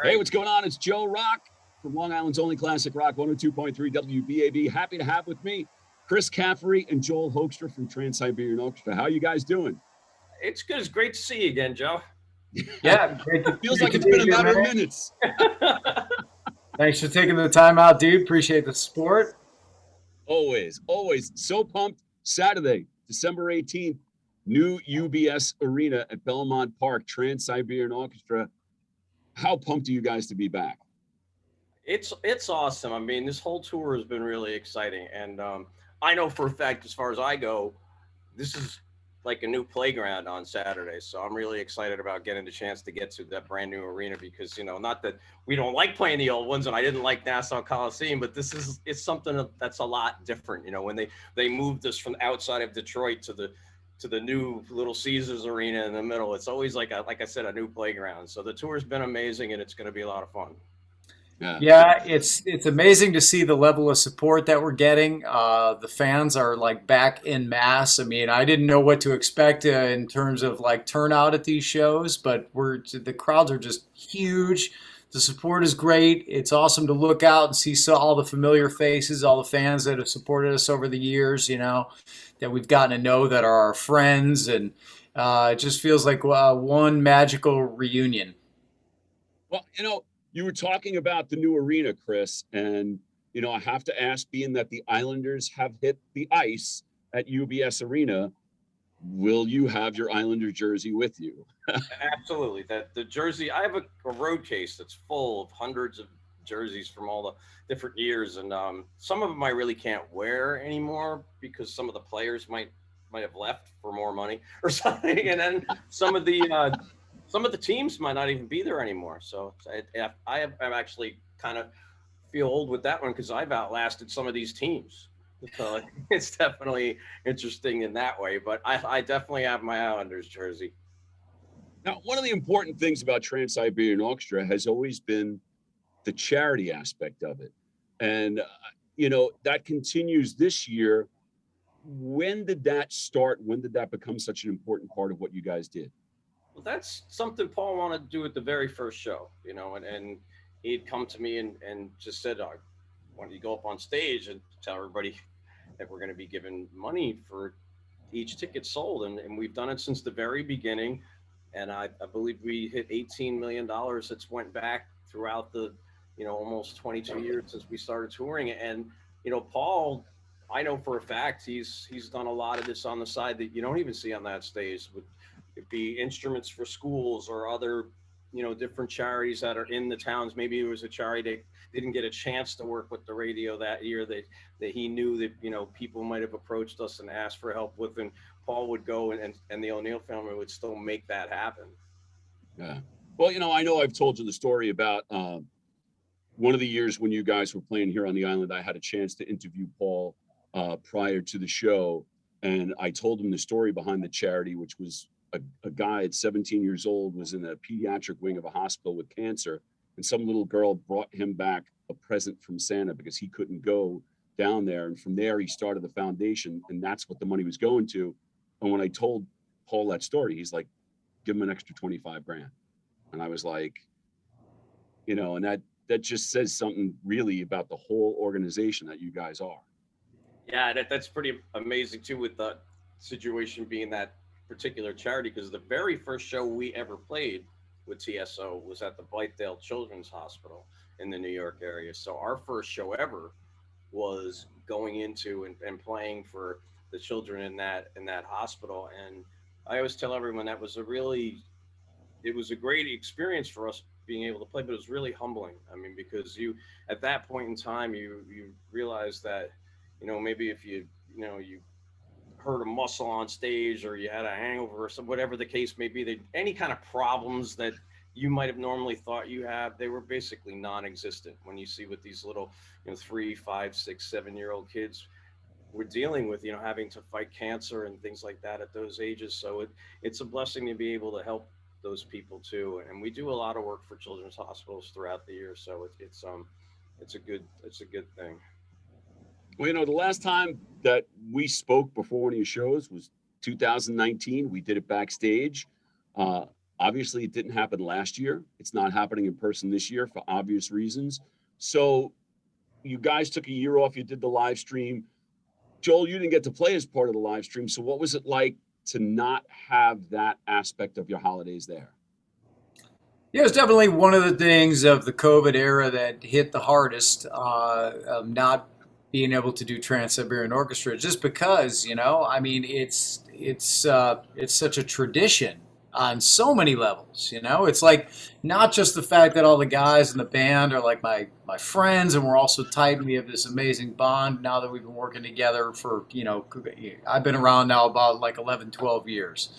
Hey, what's going on? It's Joe Rock from Long Island's only classic rock, 102.3 WBAB. Happy to have with me Chris Caffery and Joel Hoekstra from Trans-Siberian Orchestra. How you guys doing? It's good. It's great to see you again, Joe. Yeah, great to, feels like it's been a matter of minutes. Thanks for taking the time out, dude. Appreciate the support. Always. So pumped. Saturday, December 18th, new UBS Arena at Belmont Park, Trans-Siberian Orchestra. How pumped are you guys to be back? It's awesome. I mean, this whole tour has been really exciting. And I know for a fact, as far as I go, this is like a new playground on Saturday. So I'm really excited about getting the chance to get to that brand new arena because, you know, not that we don't like playing the old ones and I didn't like Nassau Coliseum, but it's something that's a lot different. You know, when they moved us from outside of Detroit to the new Little Caesars Arena in the middle, it's always like I said, a new playground. So the tour's been amazing and it's going to be a lot of fun. Yeah, it's amazing to see the level of support that we're getting. The fans are like back in mass. I mean, I didn't know what to expect in terms of like turnout at these shows, but the crowds are just huge. The support is great. It's awesome to look out and see all the familiar faces, all the fans that have supported us over the years, you know, that we've gotten to know that are our friends. And it just feels like one magical reunion. Well, you know, you were talking about the new arena, Chris, and, you know, I have to ask, being that the Islanders have hit the ice at UBS Arena, will you have your Islander jersey with you? Absolutely. The jersey, I have a road case that's full of hundreds of jerseys from all the different years. And some of them I really can't wear anymore because some of the players might have left for more money or something. And then some of the teams might not even be there anymore. So I'm actually kind of feel old with that one because I've outlasted some of these teams. So it's definitely interesting in that way. But I definitely have my Islanders jersey. Now, one of the important things about Trans-Siberian Orchestra has always been the charity aspect of it. And, you know, that continues this year. When did that start? When did that become such an important part of what you guys did? Well, that's something Paul wanted to do at the very first show, you know, and he'd come to me and just said, why don't you go up on stage and tell everybody that we're going to be giving money for each ticket sold. And we've done it since the very beginning. And I believe we hit $18 million that's went back throughout the, you know, almost 22 years since we started touring. And, you know, Paul, I know for a fact he's done a lot of this on the side that you don't even see on that stage. It'd be instruments for schools or other, you know, different charities that are in the towns. Maybe it was a charity that didn't get a chance to work with the radio that year that he knew that, you know, people might have approached us and asked for help with, and Paul would go and the O'Neill family would still make that happen. Yeah. Well, you know I've told you the story about one of the years when you guys were playing here on the island. I had a chance to interview Paul prior to the show, and I told him the story behind the charity, which was a guy at 17 years old was in a pediatric wing of a hospital with cancer, and some little girl brought him back a present from Santa because he couldn't go down there. And from there, he started the foundation, and that's what the money was going to. And when I told Paul that story, he's like, give him an extra 25 grand. And I was like, you know, and that just says something really about the whole organization that you guys are. Yeah, that's pretty amazing too, with the situation being that particular charity, because the very first show we ever played with TSO was at the Blythedale Children's Hospital in the New York area. So our first show ever was going into and playing for the children in that hospital. And I always tell everyone it was a great experience for us being able to play, but it was really humbling. I mean, because at that point in time, you realize that, you know, maybe if you hurt a muscle on stage or you had a hangover or whatever the case may be, that any kind of problems that you might have normally thought you have, they were basically non-existent when you see what these little, you know, 3, 5, 6, 7-year-old kids were dealing with, you know, having to fight cancer and things like that at those ages. So it's a blessing to be able to help those people too. And we do a lot of work for children's hospitals throughout the year. So it's a good thing. Well, you know, the last time that we spoke before one of your shows was 2019. We did it backstage. Obviously, it didn't happen last year. It's not happening in person this year for obvious reasons. So you guys took a year off. You did the live stream. Joel, you didn't get to play as part of the live stream. So what was it like to not have that aspect of your holidays there? Yeah, it was definitely one of the things of the COVID era that hit the hardest, of not being able to do Trans-Siberian Orchestra, just because, I mean, it's such a tradition on so many levels. It's like not just the fact that all the guys in the band are like my friends, and we're also tight, and we have this amazing bond now that we've been working together for, I've been around now about like 11, 12 years.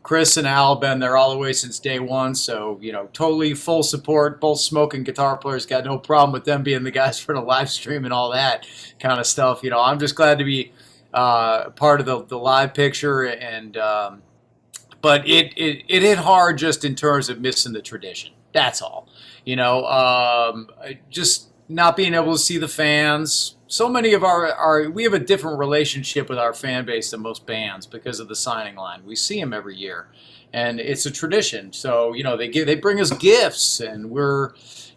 Chris and Al been there all the way since day one, so totally full support. Both smoking guitar players, got no problem with them being the guys for the live stream and all that kind of stuff. I'm just glad to be part of the live picture, and but it hit hard just in terms of missing the tradition. That's all. Just not being able to see the fans. So many of we have a different relationship with our fan base than most bands because of the signing line. We see them every year, and it's a tradition. So they bring us gifts, and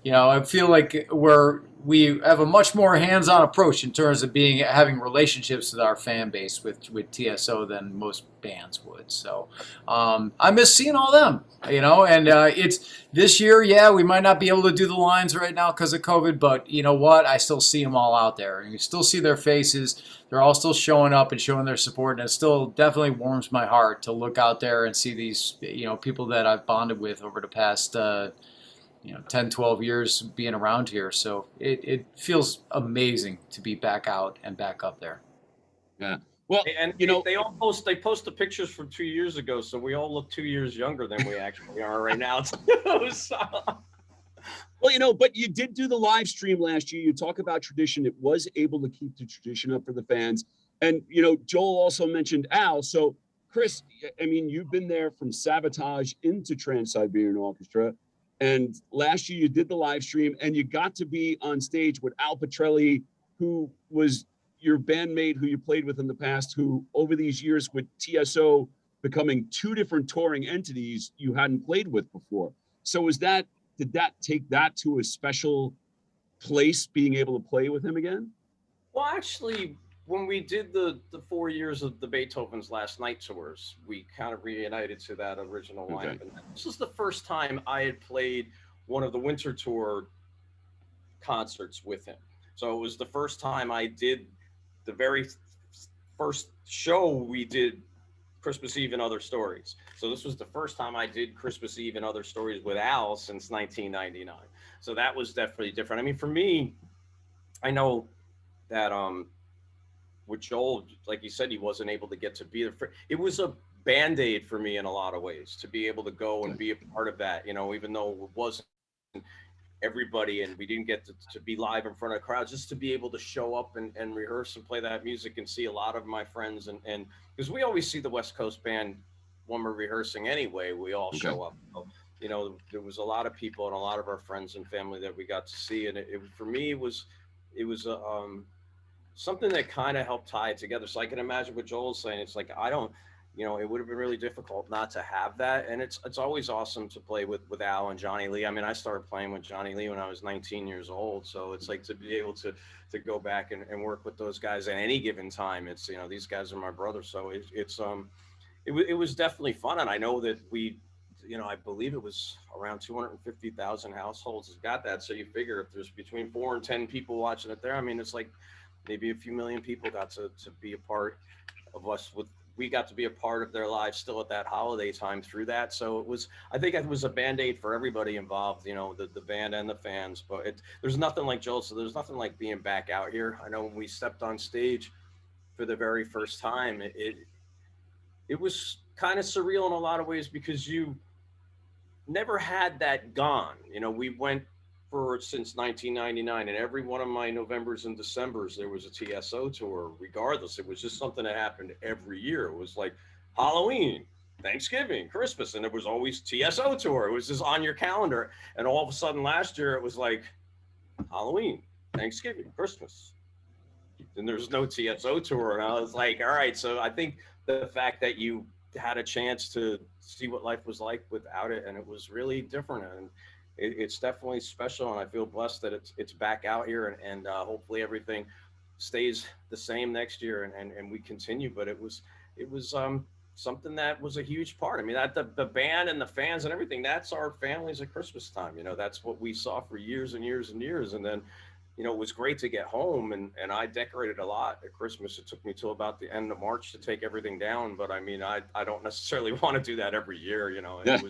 I feel like we have a much more hands-on approach in terms of having relationships with our fan base with TSO than most bands would. So I miss seeing all them, and it's this year. Yeah, we might not be able to do the lines right now because of COVID, but you know what? I still see them all out there, and you still see their faces. They're all still showing up and showing their support, and it still definitely warms my heart to look out there and see these people that I've bonded with over the past 10, 12 years being around here. So it feels amazing to be back out and back up there. Yeah. Well, and they post the pictures from 2 years ago, so we all look 2 years younger than we actually are right now. Well, but you did do the live stream last year. You talk about tradition. It was able to keep the tradition up for the fans. And, Joel also mentioned Al. So, Chris, I mean, you've been there from Sabotage into Trans-Siberian Orchestra. And last year you did the live stream, and you got to be on stage with Al Petrelli, who was your bandmate who you played with in the past, who over these years with TSO becoming two different touring entities you hadn't played with before. So did that take that to a special place, being able to play with him again? Well, actually, when we did the 4 years of the Beethoven's Last Night tours, we kind of reunited to that original lineup. Okay. And this was the first time I had played one of the winter tour concerts with him. So it was the first time I did the very first show we did Christmas Eve and Other Stories. So this was the first time I did Christmas Eve and Other Stories with Al since 1999. So that was definitely different. I mean, for me, I know that with Joel, like you said, he wasn't able to get to be there. It was a Band-Aid for me in a lot of ways to be able to go and be a part of that, even though it wasn't everybody and we didn't get to be live in front of crowds, just to be able to show up and rehearse and play that music and see a lot of my friends. And because we always see the West Coast band when we're rehearsing anyway, we all show up. So, there was a lot of people and a lot of our friends and family that we got to see. And for me, it was something that kind of helped tie it together. So I can imagine what Joel's saying. It's like, it would have been really difficult not to have that. And it's always awesome to play with Al and Johnny Lee. I mean, I started playing with Johnny Lee when I was 19 years old. So it's like to be able to go back and work with those guys at any given time. It's, these guys are my brothers. So it was definitely fun. And I know that I believe it was around 250,000 households got that. So you figure if there's between 4 and 10 people watching it there, I mean, it's like maybe a few million people got to be a part of us we got to be a part of their lives still at that holiday time through that. So I think it was a Band-Aid for everybody involved, the band and the fans, but there's nothing like Joel. So there's nothing like being back out here. I know when we stepped on stage for the very first time, it was kind of surreal in a lot of ways because you never had that gone. We went since 1999, and every one of my Novembers and Decembers there was a TSO tour. Regardless, it was just something that happened every year. It was like Halloween, Thanksgiving, Christmas, and it was always TSO tour. It was just on your calendar. And all of a sudden last year it was like Halloween, Thanksgiving, Christmas, and there's no TSO tour. And I was like, all right. So I think the fact that you had a chance to see what life was like without it, and it was really different. And it's definitely special, and I feel blessed that it's back out here, and hopefully everything stays the same next year, and we continue. But it was something that was a huge part. I mean, that the band and the fans and everything, that's our families at Christmas time. That's what we saw for years and years and years. And then, it was great to get home, and I decorated a lot at Christmas. It took me till about the end of March to take everything down. But I mean, I don't necessarily want to do that every year. Yeah.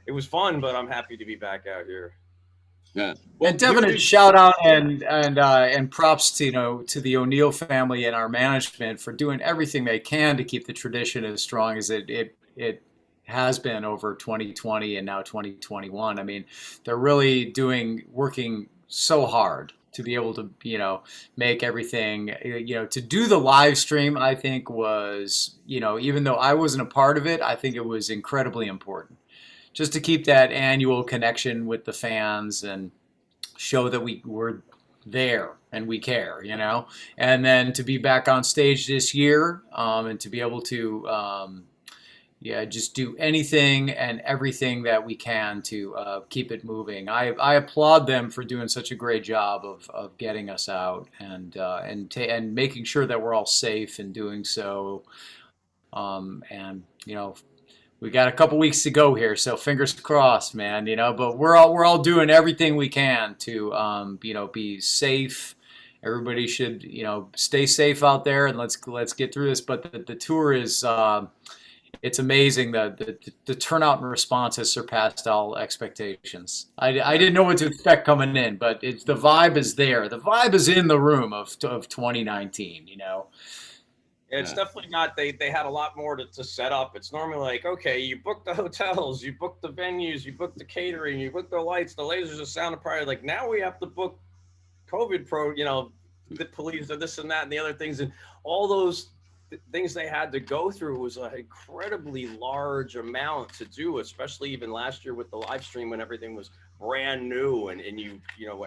It was fun, but I'm happy to be back out here. Yeah. Well, And definite shout out and props to to the O'Neill family and our management for doing everything they can to keep the tradition as strong as it has been over 2020 and now 2021. I mean, they're really working so hard to be able to make everything to do the live stream. I think was even though I wasn't a part of it, I think it was incredibly important just to keep that annual connection with the fans and show that we're there and we care, and then to be back on stage this year, and to be able to, just do anything and everything that we can to keep it moving. I applaud them for doing such a great job of getting us out and making sure that we're all safe in doing so. And we got a couple weeks to go here, so fingers crossed, man. But we're all doing everything we can to be safe. Everybody should stay safe out there, and let's get through this. But the tour is it's amazing. The turnout and response has surpassed all expectations. I didn't know what to expect coming in, but the vibe is there. The vibe is in the room of 2019. It's definitely not. They had a lot more to set up. It's normally like, okay, you book the hotels, you book the venues, you book the catering, you book the lights, the lasers, the sound, and prior. Like now we have to book COVID the police, this and that, and the other things, and all those things they had to go through was an incredibly large amount to do, especially even last year with the live stream when everything was brand new and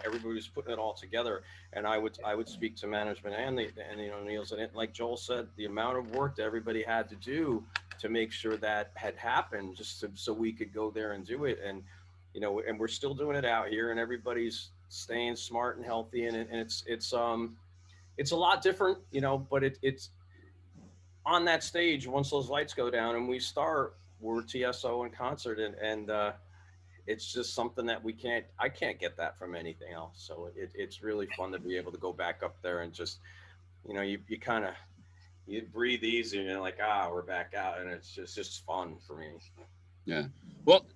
everybody was putting it all together. And I would speak to management and the O'Neills, and like Joel said, the amount of work that everybody had to do to make sure that had happened so we could go there and do it. And and we're still doing it out here, and everybody's staying smart and healthy, and it's a lot different, but it's on that stage. Once those lights go down and we start, we're TSO in concert, and it's just something that I can't get that from anything else. So it's really fun to be able to go back up there and just, you kind of, you breathe easy and you're like, we're back out. And it's just fun for me. Yeah. Well,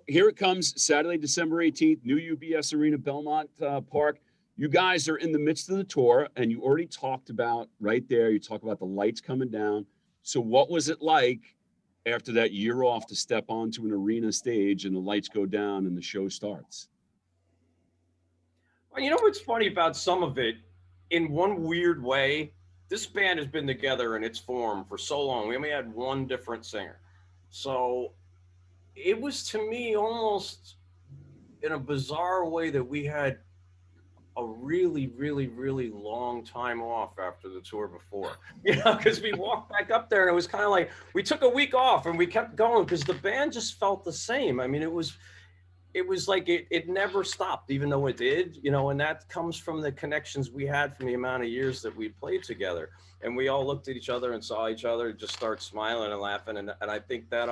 here it comes, Saturday, December 18th, new UBS Arena, Belmont Park. You guys are in the midst of the tour, and you already talked about right there, you talk about the lights coming down. So what was it like after that year off to step onto an arena stage and the lights go down and the show starts? Well, what's funny about some of it, in one weird way, this band has been together in its form for so long. We only had one different singer. So it was, to me, almost in a bizarre way that we had a really, really, really long time off after the tour before, because we walked back up there and it was kind of like we took a week off and we kept going because the band just felt the same. I mean, it was like it never stopped, even though it did, and that comes from the connections we had from the amount of years that we played together. And we all looked at each other and saw each other and just start smiling and laughing. And I think that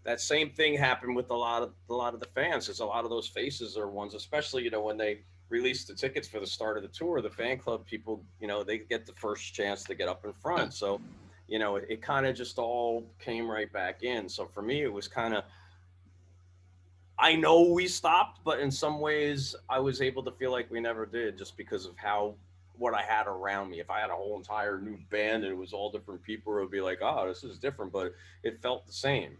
that same thing happened with a lot of the fans, because a lot of those faces are ones, especially, when they released the tickets for the start of the tour, the fan club people, they get the first chance to get up in front. So, it kind of just all came right back in. So for me, it was kind of, I know we stopped, but in some ways I was able to feel like we never did, just because of what I had around me. If I had a whole entire new band and it was all different people, it would be like, this is different, but it felt the same.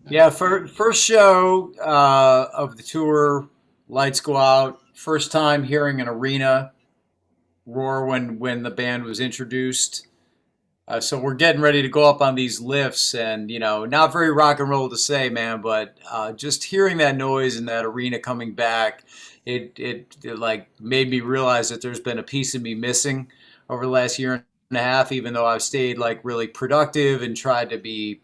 Yeah, first show of the tour, lights go out. First time hearing an arena roar when the band was introduced. So we're getting ready to go up on these lifts, and not very rock and roll to say, man, but just hearing that noise and that arena coming back, it like made me realize that there's been a piece of me missing over the last year and a half, even though I've stayed like really productive and tried to be,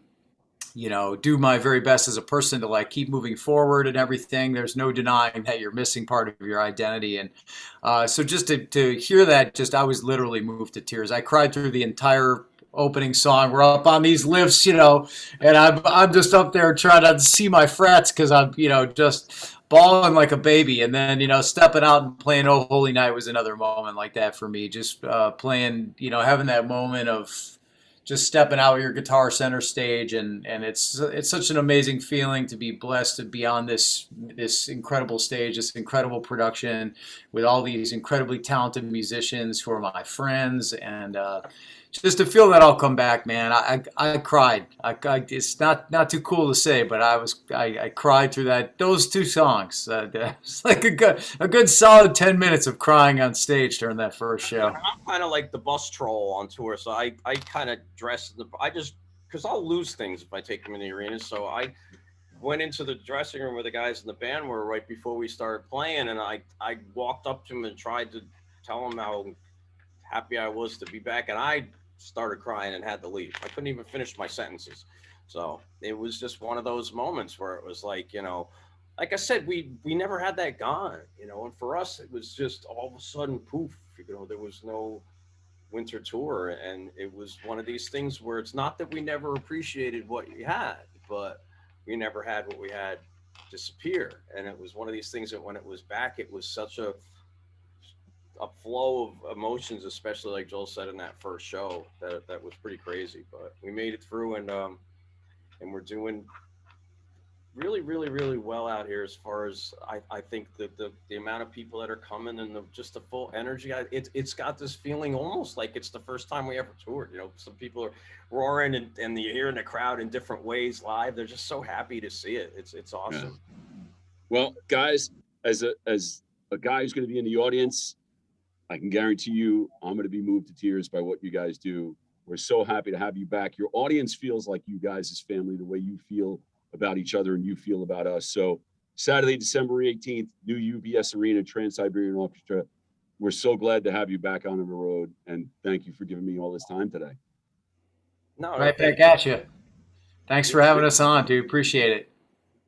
do my very best as a person to like keep moving forward and everything. There's no denying that you're missing part of your identity. And so just to hear that, I was literally moved to tears. I cried through the entire opening song. We're up on these lifts, and I'm just up there trying to see my frets because I'm, just bawling like a baby. And then, stepping out and playing Oh Holy Night was another moment like that for me. Just playing, having that moment of just stepping out with your guitar center stage, and it's such an amazing feeling to be blessed to be on this incredible stage, this incredible production with all these incredibly talented musicians who are my friends, and just to feel that all come back, man. I cried. It's not too cool to say, but I cried through those two songs. It's like a good solid 10 minutes of crying on stage during that first show. I'm kind of like the bus troll on tour, so I kind of dress because I'll lose things if I take them in the arena. So I went into the dressing room where the guys in the band were right before we started playing, and I walked up to them and tried to tell them how happy I was to be back, and I started crying and had to leave. I couldn't even finish my sentences. So it was just one of those moments where it was like, like I said, we never had that gone, and for us, it was just all of a sudden, poof, there was no winter tour. And it was one of these things where it's not that we never appreciated what we had, but we never had what we had disappear. And it was one of these things that when it was back, it was such a flow of emotions, especially like Joel said in that first show, that was pretty crazy. But we made it through, and we're doing really, really, really well out here as far as I think that the amount of people that are coming and just the full energy. It's got this feeling almost like it's the first time we ever toured. Some people are roaring and you're hearing the crowd in different ways live. They're just so happy to see it. It's awesome. Yeah. Well, guys, as a guy who's going to be in the audience, I can guarantee you I'm going to be moved to tears by what you guys do. We're so happy to have you back. Your audience feels like you guys as family, the way you feel about each other and you feel about us. So Saturday, December 18th, new UBS Arena, Trans-Siberian Orchestra. We're so glad to have you back on the road, and thank you for giving me all this time today. No, right back at you. Thanks for having us on, dude. Appreciate it.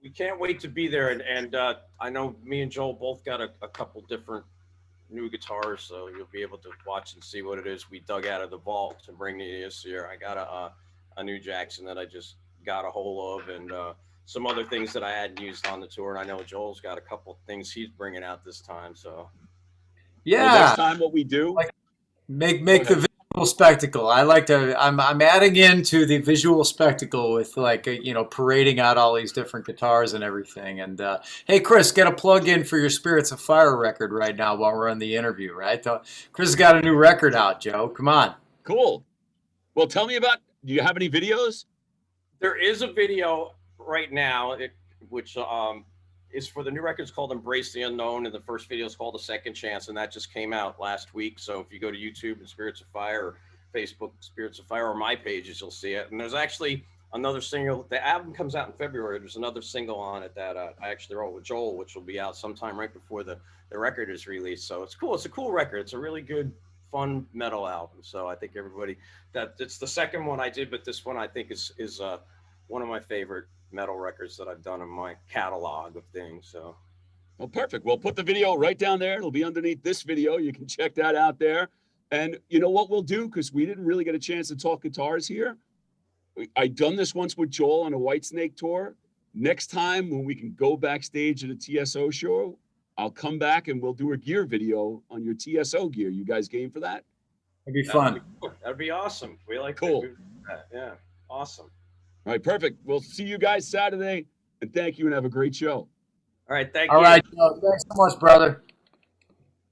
We can't wait to be there. And I know me and Joel both got a couple different new guitars, so you'll be able to watch and see what it is we dug out of the vault to bring to you this year. I got a new Jackson that I just got a hold of, and some other things that I hadn't used on the tour. And I know Joel's got a couple things he's bringing out this time. So yeah, well, next time what we do, like, make the visual spectacle. I'm adding into the visual spectacle with like parading out all these different guitars and everything. And hey, Chris, get a plug in for your Spirits of Fire record right now while we're on the interview, right? Chris has got a new record out, Joe. Come on. Cool. Well, tell me about. Do you have any videos? There is a video right now, which is for the new record. It's called Embrace the Unknown, and the first video is called A Second Chance, and that just came out last week. So if you go to YouTube and Spirits of Fire, or Facebook Spirits of Fire, or my pages, you'll see it. And there's actually another single. The album comes out in February. There's another single on it that I actually wrote with Joel, which will be out sometime right before the record is released. So it's cool. It's a cool record. It's a really good, fun metal album. So I think everybody, it's the second one I did, but this one I think is one of my favorite metal records that I've done in my catalog of things. So well, perfect. We'll put the video right down there. It'll be underneath this video. You can check that out there. And you know what we'll do, because we didn't really get a chance to talk guitars here. I done this once with Joel on a Whitesnake tour. Next time when we can go backstage at a TSO show, I'll come back and we'll do a gear video on your TSO gear. You guys game for that? It'd be fun. That'd be awesome. We like cool. That. Yeah, awesome. All right, perfect. We'll see you guys Saturday, and thank you, and have a great show. All right, thank you. All right, Joe. Thanks so much, brother.